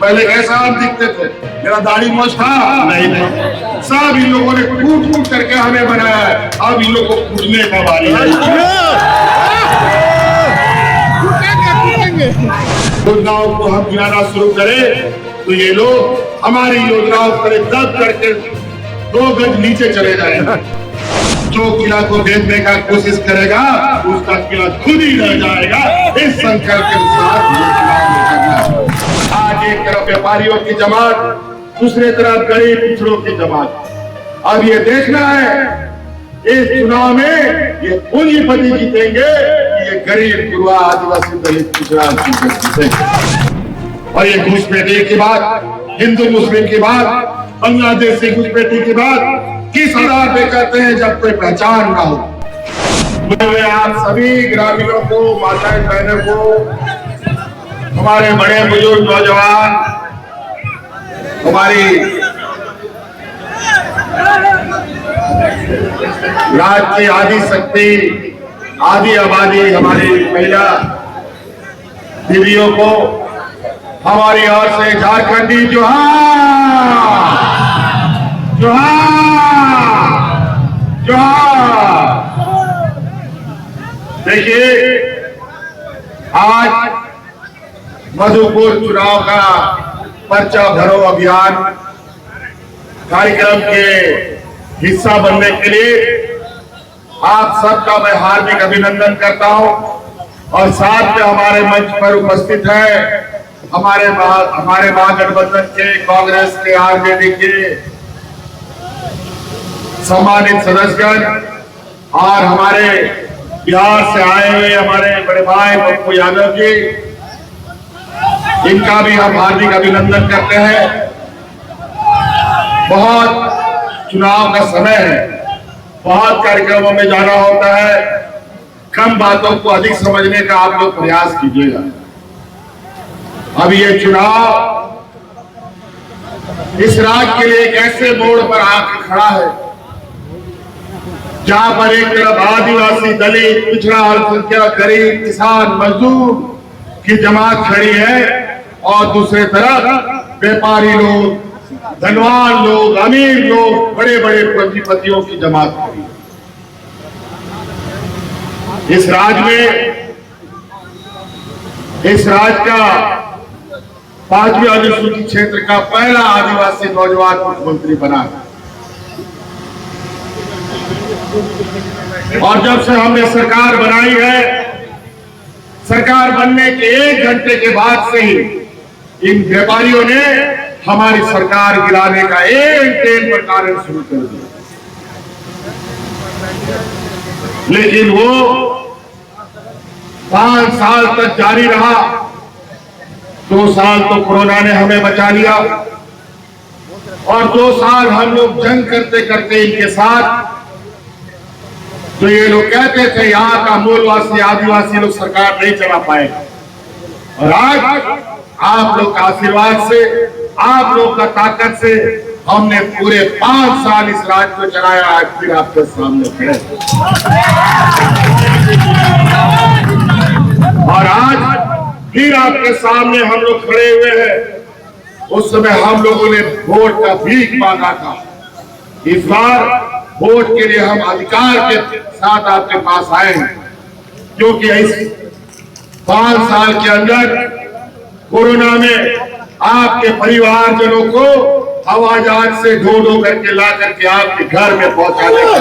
पहले कैसा आप दिखते थे? मेरा दाढ़ी मोछ था नहीं था। सब इन लोगों ने कूट कूट करके हमें बनाया है। अब इन लोगों को कूटने का बारी है। योजनाओं को हम गिनाना शुरू करें तो ये लोग हमारी योजनाओं पर दब करके 2 गज नीचे चले जाएंगे। जो किला को देखने का कोशिश करेगा उसका किला खुद ही रह जाएगा। इस संकल्प के साथ आज एक तरफ व्यापारियों की जमात, दूसरी तरफ गरीब पिछड़ों की जमात। अब ये देखना है इस चुनाव में ये पूंजीपति जीतेंगे, ये गरीब गुरुआ आदिवासी दलित पिछड़ा जीतेंगे। और ये घुसपैठी की बात, हिंदू मुस्लिम की बात, बांग्लादेशी घुसपैठी की बात किस आधार पे करते हैं जब कोई पहचान ना हो। मैं आप सभी ग्रामीणों को, माताएं बहनों को, हमारे बड़े बुजुर्ग नौजवान, हमारी राज्य की आदि शक्ति, आदि आबादी, हमारी महिला दीदियों को हमारी ओर से झारखंडी जोहार जोहार जोहार। देखिए आज मधुपुर चुनाव का पर्चा भरो अभियान कार्यक्रम के हिस्सा बनने के लिए आप सबका मैं हार्दिक अभिनंदन करता हूं। और साथ में हमारे मंच पर उपस्थित है हमारे महागठबंधन के, कांग्रेस के, आरजेडी के सम्मानित सदस्यगण और हमारे बिहार से आए हुए हमारे बड़े भाई पप्पू यादव जी, इनका भी हम हार्दिक अभिनंदन करते हैं। बहुत चुनाव का समय है, बहुत कार्यक्रमों में जाना होता है, कम बातों को अधिक समझने का आप लोग प्रयास कीजिएगा। अब ये चुनाव इस राज्य के लिए एक ऐसे मोड़ पर आकर खड़ा है जहां पर एक तरफ आदिवासी, दलित, पिछड़ा, अल्पसंख्यक, गरीब, किसान, मजदूर की जमात खड़ी है और दूसरे तरफ व्यापारी लोग, धनवान लोग, अमीर लोग, बड़े बड़े पूंजीपतियों की जमात खड़ी है। इस राज्य का 5वीं अनुसूचित क्षेत्र का पहला आदिवासी नौजवान मुख्यमंत्री बना है। और जब से हमने सरकार बनाई है, सरकार बनने के 1 घंटे के बाद से ही इन व्यापारियों ने हमारी सरकार गिराने का एक प्रकार शुरू कर दिया। लेकिन वो 5 साल तक जारी रहा। 2 साल तो कोरोना ने हमें बचा लिया और 2 साल हम लोग जंग करते करते इनके साथ, तो ये लोग कहते थे यहाँ का मूलवासी आदिवासी लोग सरकार नहीं चला पाएगा। और आज आप लोग का आशीर्वाद से, आप लोग का ताकत से हमने पूरे 5 साल इस राज्य को चलाया। आज फिर आपके सामने खड़े और आज फिर आपके सामने हम लोग खड़े हुए हैं। उस समय हम लोगों ने वोट का भीख मांगा था। इस बार वोट के लिए हम अधिकार के साथ आपके पास आए हैं, क्योंकि इस 5 साल के अंदर कोरोना में आपके परिवारजनों को हवाई जहाज से ढो करके ला करके आपके घर में पहुंचाने का,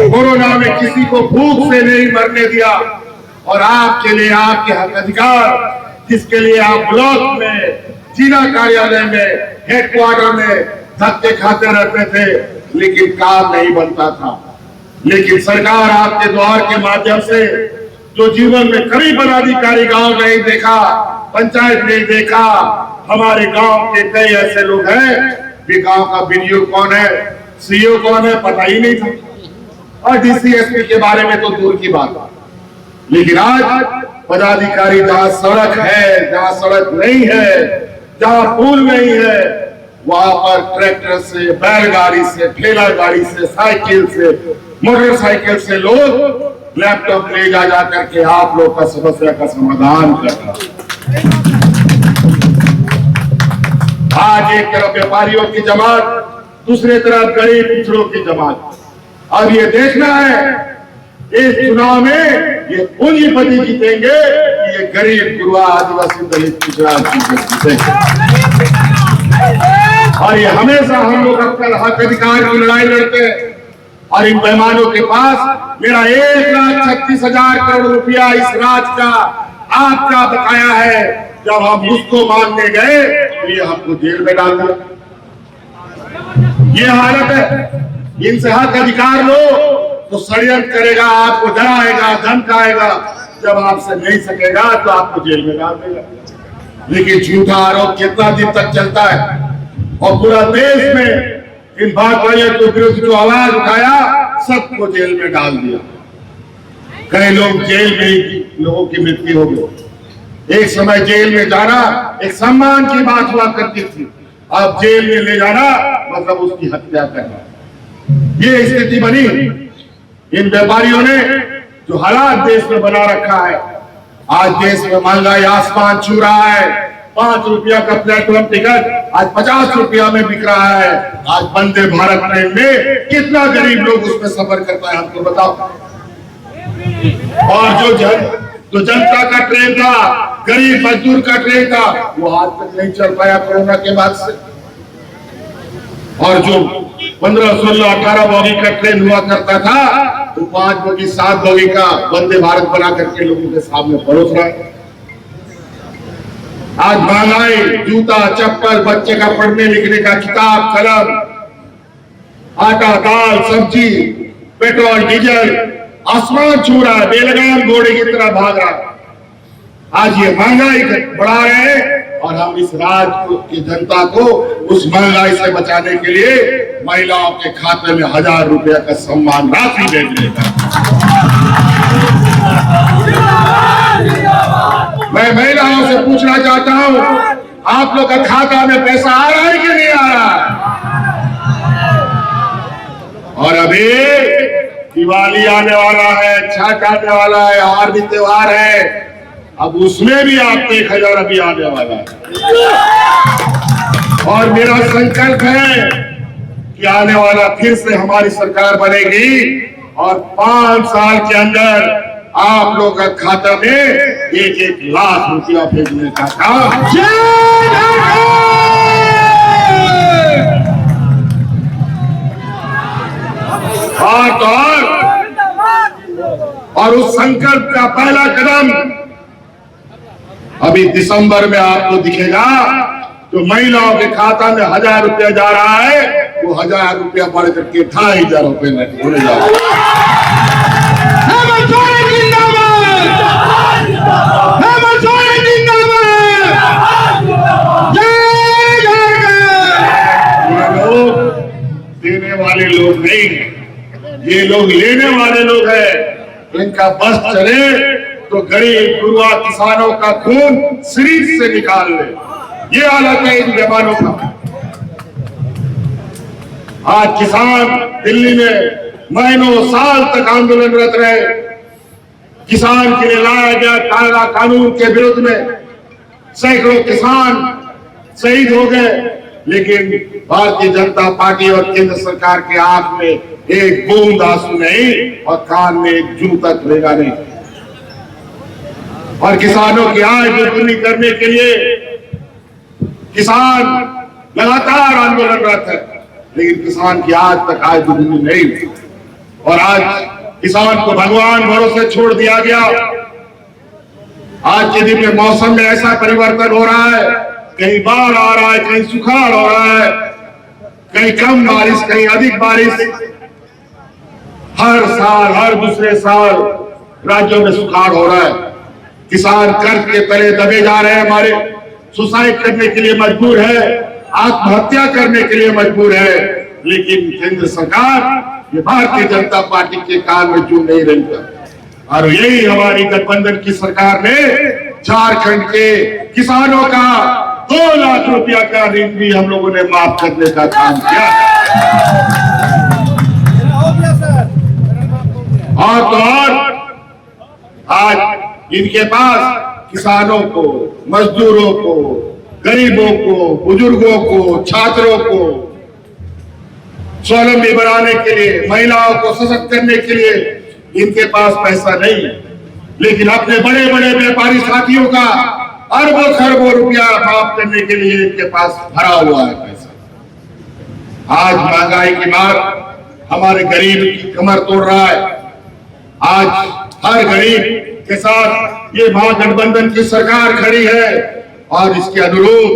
कोरोना में किसी को भूख से नहीं मरने दिया। और आपके लिए आपके हक अधिकार, जिसके लिए आप ब्लॉक में, जिला कार्यालय में, हेडक्वार्टर में धक्के खाते रहते थे, लेकिन काम नहीं बनता था। लेकिन सरकार आपके द्वार के माध्यम से, जो जीवन में कभी पदाधिकारी गांव नहीं देखा, पंचायत नहीं देखा, हमारे गांव के कई ऐसे लोग हैं भी गांव का बीडीओ कौन है, सीईओ कौन है पता ही नहीं था, और डीसी एसपी के बारे में तो दूर की बात। लेकिन आज पदाधिकारी जहां सड़क है, जहां सड़क नहीं है, जहां पुल नहीं है, वहां पर ट्रैक्टर से, बैलगाड़ी से, ठेला गाड़ी से, साइकिल से, मोटरसाइकिल से लोग लैपटॉप ले जा करके आप लोग का समस्या का समाधान कर रहा है। आज एक तरफ व्यापारियों की जमात, दूसरी तरफ गरीब पिछड़ों की जमात। अब ये देखना है इस चुनाव में ये पूंजीपति जीतेंगे, ये गरीब गुरुआ आदिवासी दलित पिछड़ा जीतेंगे। और ये हमेशा हम लोग अपना हक अधिकार की लड़ाई लड़ते हैं। और इन बेईमानों के पास मेरा 1,36,000 करोड़ रुपया इस राज्य का आपका बकाया है। जब हम उसको मांगने गए तो ये हमको जेल में डाल दिया। ये हालत है। इनसे हक अधिकार लो तो षड्यंत्र करेगा, आपको डराएगा, धमकाएगा। जब आपसे नहीं सकेगा तो आपको जेल में डाल देगा। लेकिन झूठा आरोप कितना दिन तक चलता है? और पूरा देश में इन भाजपाइयों के विरुद्ध जो आवाज उठाया सबको जेल में डाल दिया। कई लोग जेल में ही लोगों की मृत्यु हो गई। एक समय जेल में जाना एक सम्मान की बात हुआ करती थी, अब जेल में ले जाना मतलब उसकी हत्या करना। ये स्थिति बनी। इन व्यापारियों ने जो हालात देश में बना रखा है, आज देश में महंगाई आसमान छू रहा है। 5 रुपया का प्लेटफॉर्म टिकट आज 50 रुपया में बिक रहा है। आज वंदे भारत ट्रेन में कितना गरीब लोग उसमें सफर करता है हमको बताओ। और जो जनता का ट्रेन था, गरीब मजदूर का ट्रेन था, वो आज तक नहीं चल पाया कोरोना के बाद से। और जो 15, 16, 18 बोगी का ट्रेन हुआ करता था, तो 5 बोगी 7 बोगी का वंदे भारत बना करके लोगों के सामने परोस रहा है। आज महंगाई, जूता, चप्पल, बच्चे का पढ़ने लिखने का किताब, कलम, आटा, दाल, सब्जी, पेट्रोल, डीजल आसमान छू रहा है। बेलगाम घोड़े की तरह भाग रहा है। आज ये महंगाई बढ़ा रहे हैं और हम इस राज्य की जनता को उस महंगाई से बचाने के लिए महिलाओं के खाते में 1000 रुपया का सम्मान राशि भेज देगा। मैं महिलाओं से पूछना चाहता हूं, आप लोग का खाता में पैसा आ रहा है कि नहीं आ रहा है? और अभी दिवाली आने वाला है, छठ आने वाला है, और भी त्योहार है। अब उसमें भी आपको 1000 अभी आने वाला है। और मेरा संकल्प है कि आने वाला फिर से हमारी सरकार बनेगी और 5 साल के अंदर आप लोग का खाता में 1-1 लाख रुपया भेजने का काम। और उस संकल्प का पहला कदम अभी दिसंबर में आपको दिखेगा। जो महिलाओं के खाता में 1000 रुपया जा रहा है, वो 1000 रुपया बढ़ करके 2500 रुपये में होने जा रहा है। देने वाले लोग नहीं हैं, ये लोग लेने वाले लोग हैं। इनका बस चले तो गरीब गुरुआ किसानों का खून शरीर से निकाल ले। ये हालत है इन बेईमानों का। आज किसान दिल्ली में महीनों साल तक आंदोलनरत रहे। किसान के लिए लाया गया काला कानून के विरुद्ध में सैकड़ों किसान शहीद हो गए। लेकिन भारतीय जनता पार्टी और केंद्र सरकार के आंख में एक बूंद आंसू नहीं और कान में एक जू तक लेगा नहीं। और किसानों की आय दोगुनी करने के लिए किसान लगातार आंदोलनरत है, लेकिन किसान की आज तक आय दोगुनी नहीं हुई। और आज किसान को भगवान भरोसे छोड़ दिया गया। आज के दिन में मौसम में ऐसा परिवर्तन हो रहा है, कहीं बाढ़ आ रहा है, कहीं सुखाड़ हो रहा है, कहीं कम बारिश, कहीं अधिक बारिश। हर साल, हर दूसरे साल राज्यों में सुखाड़ हो रहा है। किसान कर्ज के तले दबे जा रहे हैं, हमारे सुसाइड करने के लिए मजबूर है, आत्महत्या करने के लिए मजबूर है। लेकिन केंद्र सरकार ये भारतीय जनता पार्टी के कान में जू नहीं रही था। और यही हमारी गठबंधन की सरकार ने झारखंड के किसानों का 2 लाख रुपया का ऋण भी हम लोगों ने माफ करने का काम किया। और तो और आज इनके पास किसानों को, मजदूरों को, गरीबों को, बुजुर्गों को, छात्रों को स्वावलंबी बनाने के लिए, महिलाओं को सशक्त करने के लिए इनके पास पैसा नहीं है, लेकिन अपने बड़े बड़े व्यापारी साथियों का अरबों खरबों रुपया माफ करने के लिए इनके पास भरा हुआ है पैसा। आज महंगाई की मार हमारे गरीब की कमर तोड़ रहा है। आज हर गरीब के साथ ये महागठबंधन की सरकार खड़ी है और इसके अनुरूप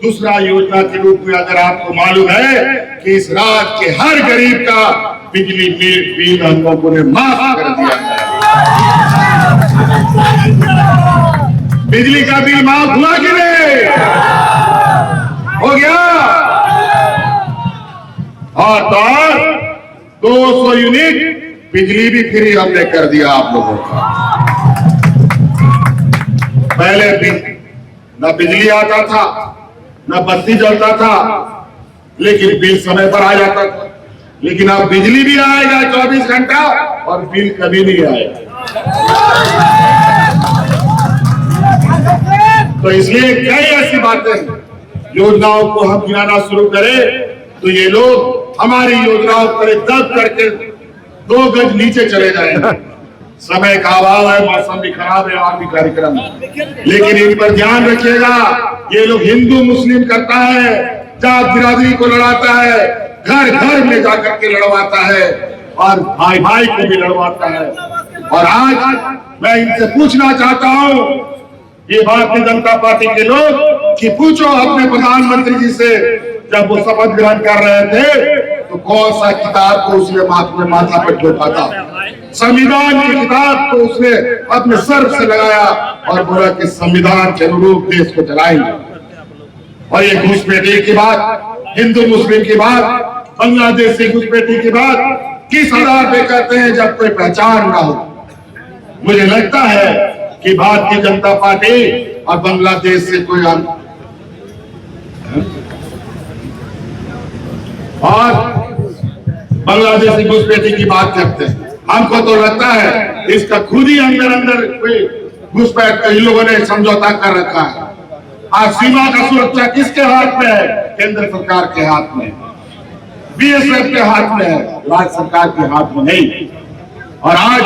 दूसरा योजना के रूप में अगर आपको मालूम है कि इस राज्य के हर गरीब का बिजली बिल हम लोगों ने माफ कर दिया है। बिजली का बिल माफ हुआ कि नहीं? हो गया। और तो 200 यूनिट बिजली भी फ्री हमने कर दिया आप लोगों का। पहले न बिजली आता था, न बत्ती जलता था, लेकिन बिल समय पर आ जाता था। लेकिन अब बिजली भी आएगा 24 घंटा और बिल कभी नहीं आएगा। तो इसलिए कई ऐसी बातें योजनाओं को हम गिनाना शुरू करें तो ये लोग हमारी योजनाओं पर दब करके 2 गज नीचे चले जाएंगे। समय का अभाव है, मौसम भी खराब है और भी कार्यक्रम है, लेकिन इन पर ध्यान रखिएगा। ये लोग हिंदू मुस्लिम करता है, जात बिरादरी को लड़ाता है, घर घर में जाकर के लड़वाता है और भाई भाई को भी लड़वाता है। और आज मैं इनसे पूछना चाहता हूं, ये भारतीय जनता पार्टी के लोग, कि पूछो अपने प्रधानमंत्री जी से, जब वो शपथ ग्रहण कर रहे थे तो कौन सा किताब को उसने अपने माथा पर ठोका था? संविधान की किताब को उसने अपने सर से लगाया और बोला कि संविधान के अनुरूप देश को चलाएंगे। और ये घुसपैठी की बात, हिंदू मुस्लिम की बात, बांग्लादेश से घुसपैठी की बात किस आधार पे करते हैं जब कोई पहचान ना हो? मुझे लगता है कि भारतीय जनता पार्टी और बांग्लादेश से कोई और बांग्लादेशी घुसपैठी की बात करते हैं। हमको तो लगता है इसका खुद ही अंदर अंदर कोई घुसपैठ इन लोगों ने समझौता कर रखा है। आज सीमा का सुरक्षा किसके हाथ में है? केंद्र सरकार के हाथ में, बीएसएफ के हाथ में है, राज्य सरकार के हाथ में नहीं। और आज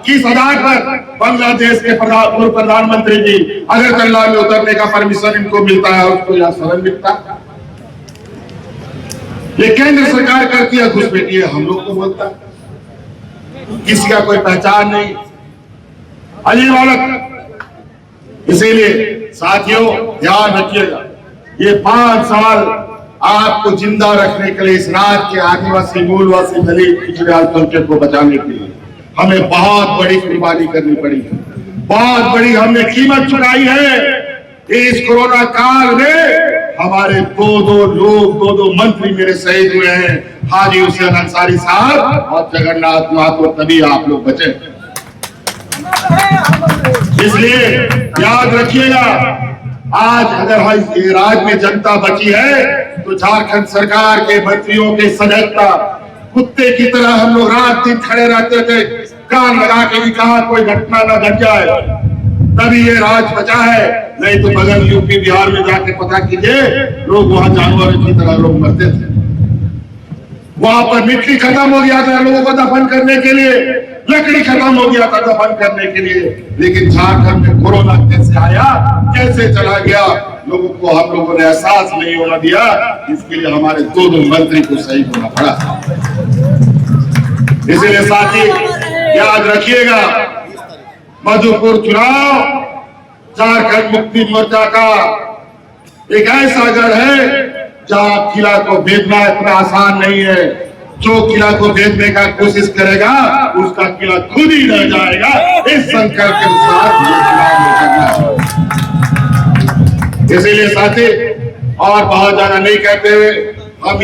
किस आधार पर बांग्लादेश के पूर्व प्रधानमंत्री जी अगरतला में उतरने का परमिशन इनको मिलता है, उसको यहाँ शरण मिलता? ये केंद्र सरकार करती है घुसपैठी, हम लोग को बोलता है। किसी का कोई पहचान नहीं, अजीब हालत। इसीलिए साथियों ध्यान रखिएगा, ये 5 साल आपको जिंदा रखने के लिए इस राज्य के आदिवासी, मूलवासी, दलित, पिछड़े अल्पसंख्यक को बचाने के लिए हमें बहुत बड़ी कुर्बानी करनी पड़ी है, बहुत बड़ी हमने कीमत चुकाई है। इस कोरोना काल में हमारे 2 मंत्री मेरे शहीद हुए हैं, हाजी हुसैन अंसारी साहब और जगन्नाथ महातो, तभी आप लोग बचे। इसलिए याद रखिएगा, आज अगर राज्य में जनता बची है तो झारखंड सरकार के मंत्रियों के सजगता, कुत्ते की तरह हम लोग रात दिन खड़े रहते थे, कान लगा के भी कहा कोई घटना न घट जाए, तभी ये राज बचा है। नहीं तो बगल यूपी बिहार में जाके पता कीजिए, लोग वहां जानवरों की तरह लोग मरते थे। वहां पर मिट्टी खत्म हो गया था लोगों को दफन करने के लिए, लकड़ी खत्म हो गया था दफन करने के लिए, लेकिन झारखंड में कोरोना कैसे आया, कैसे चला गया, लोगों को हम लोगों ने एहसास नहीं होना दिया। इसके लिए हमारे 2 मंत्री को शहीद होना पड़ा। इसीलिए साथी याद रखिएगा, मधुपुर चुनाव झारखंड मुक्ति मोर्चा का एक ऐसा गढ़ है जहां किला को भेदना इतना आसान नहीं है। जो किला को भेदने का कोशिश करेगा उसका किला खुद ही रह जाएगा। इस संकल्प के साथ इसीलिए साथी और बहुत ज्यादा नहीं कहते हुए हम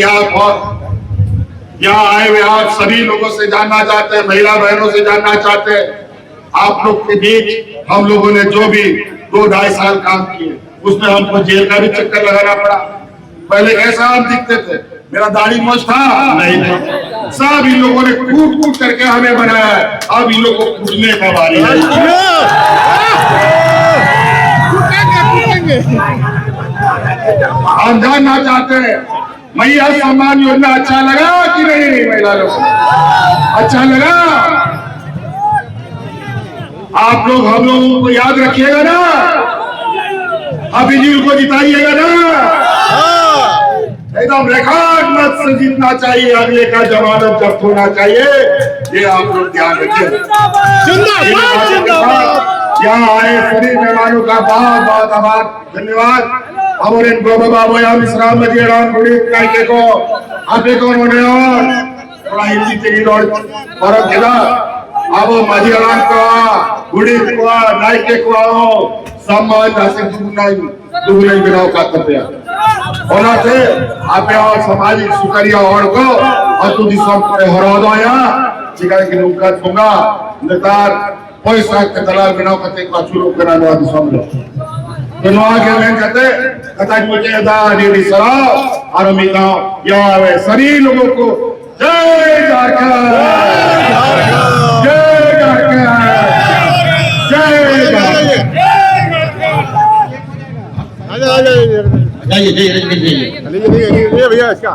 यहाँ आए हुए आप सभी लोगों से जानना चाहते हैं, महिला बहनों से जानना चाहते हैं, आप लोग के बीच हम लोगों ने जो भी 2-2.5 साल काम किए, उसमें हमको जेल का भी चक्कर लगाना पड़ा। पहले कैसा हम दिखते थे, मेरा दाढ़ी मोछ था नहीं था, सब इन लोगों ने कूट कूट करके हमें बनाया है। अब इन लोगों को कूटने का बारी है। हम जानना चाहते हैं मैया सम्मान योजना अच्छा लगा कि नहीं? महिला लोग अच्छा लगा? आप लोग हम लोगों को याद रखिएगा ना, अभिजीत को जिताइएगा ना, एकदम रिकॉर्ड मत से जीतना चाहिए, अगले का जमानत जब्त होना चाहिए, ये आप लोग ध्यान रखिए। यहाँ आए सभी मेहमानों का बहुत बहुत आभार, धन्यवाद। हमारे बाबा विश्राम राम गुड़ी को आपे को उन्होंने और थोड़ा हिंदी के लिए फर्क दिला। अब माझी राम को गुड़ी को नायके को सम्मान हासिल दुगुनाई बनाओ कर्तव्य होना से आप सामाजिक सुकरिया और को और तुझी सब हरा दो यहाँ चिका के नुका तुंगा नेतार पैसा के दलाल बनाओ कते का शुरू करा दो आदि सब लोग तो आगे में कहते कथा मुझे दा डी सरा और मिला या सभी लोगों को जय झारखंड, जय झारखंड, जय झारखंड। जाइए जाइए भैया इसका